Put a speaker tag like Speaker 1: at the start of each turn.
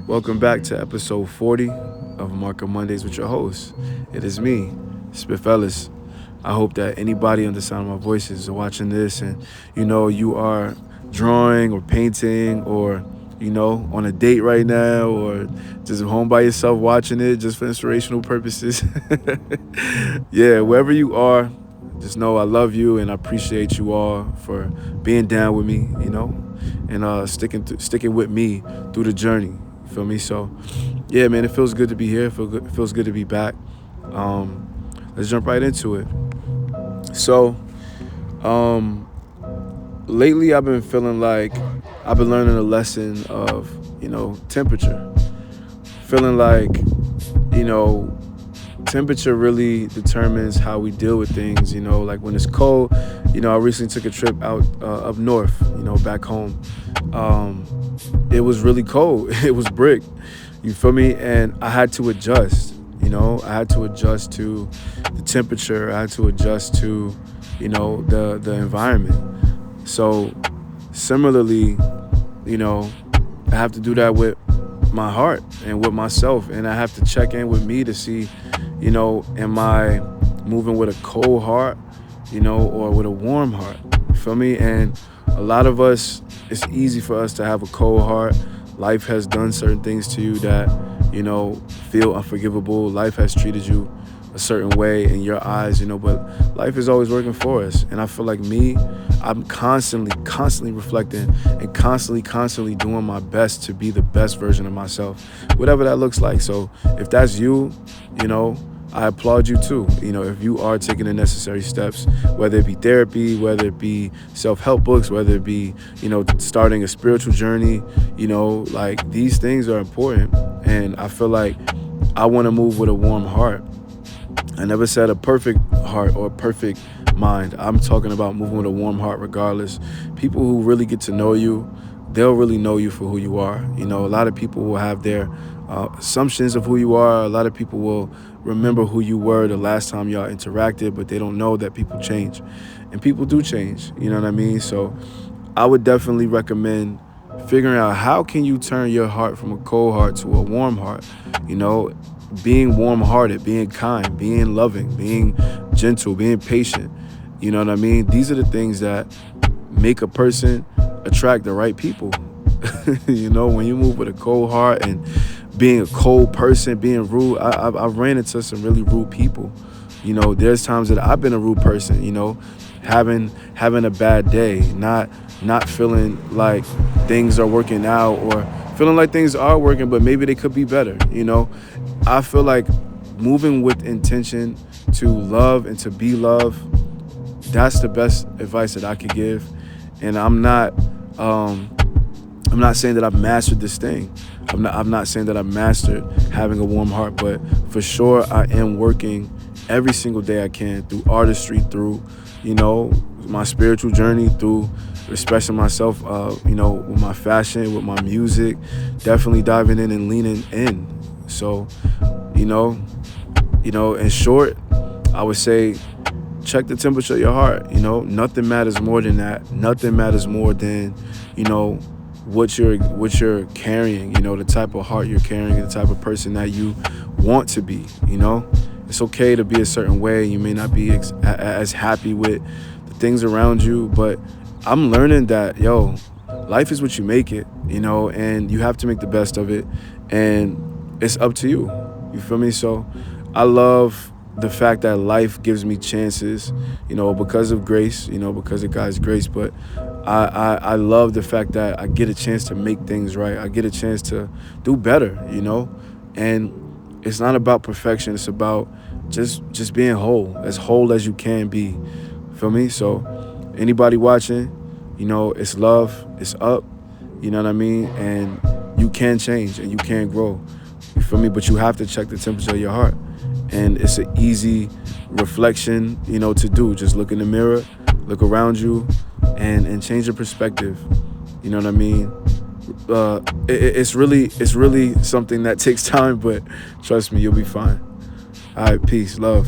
Speaker 1: Welcome back to episode 40 of Marker Mondays with your host. It is me, Spiff Ellis. I hope that anybody on the sound of my voice is watching this and you are drawing or painting or on a date right now or just home by yourself watching it just for inspirational purposes. Yeah, wherever you are, just know I love you and I appreciate you all for being down with me, and sticking with me through the journey. You feel me? So, yeah, man, it feels good to be here. Feels good to be back. Let's jump right into it. So, um, lately I've been feeling like I've been learning a lesson of temperature. Feeling like you know temperature really determines how we deal with things. Like when it's cold. I recently took a trip out up north. Back home. It was really cold. It was brick. You feel me? And I had to adjust. I had to adjust to the temperature. I had to adjust to the environment. So similarly, I have to do that with my heart and with myself, and I have to check in with me to see, am I moving with a cold heart, or with a warm heart? You feel me? And a lot of us, it's easy for us to have a cold heart. Life has done certain things to you that, feel unforgivable. Life has treated you a certain way in your eyes, but life is always working for us. And I feel like I'm constantly reflecting and constantly doing my best to be the best version of myself, whatever that looks like. So if that's you, I applaud you too. If you are taking the necessary steps, whether it be therapy, whether it be self-help books, whether it be, starting a spiritual journey, like these things are important. And I feel like I want to move with a warm heart. I never said a perfect heart or a perfect mind. I'm talking about moving with a warm heart regardless. People who really get to know you, they'll really know you for who you are. A lot of people will have their assumptions of who you are. A lot of people will remember who you were the last time y'all interacted, but they don't know that people change. And people do change, you know what I mean? So I would definitely recommend figuring out how can you turn your heart from a cold heart to a warm heart, being warm-hearted, being kind, being loving, being gentle, being patient. You know what I mean? These are the things that make a person attract the right people. When you move with a cold heart and being a cold person, being rude, I've ran into some really rude people. There's times that I've been a rude person, having a bad day, not feeling like things are working out or feeling like things are working, but maybe they could be better. I feel like moving with intention to love and to be loved, that's the best advice that I could give. And I'm not saying that I've mastered this thing. I'm not saying that I've mastered having a warm heart, but for sure I am working every single day I can through artistry, through, my spiritual journey, through expressing myself, with my fashion, with my music, definitely diving in and leaning in. So, in short, I would say check the temperature of your heart. Nothing matters more than that. Nothing matters more than, what you're carrying, the type of heart you're carrying, the type of person that you want to be. It's okay to be a certain way. You may not be as happy with the things around you, but I'm learning that, life is what you make it, and you have to make the best of it, and it's up to you. You feel me? So I love the fact that life gives me chances, because of grace, because of God's grace. But I love the fact that I get a chance to make things right. I get a chance to do better, and it's not about perfection. It's about just being whole as you can be. Feel me? So anybody watching, it's love, it's up, you know what I mean? And you can change and you can grow. You feel me? But you have to check the temperature of your heart. And it's an easy reflection, to do. Just look in the mirror, look around you, and change your perspective. You know what I mean? It's really something that takes time, but trust me, you'll be fine. All right, peace, love.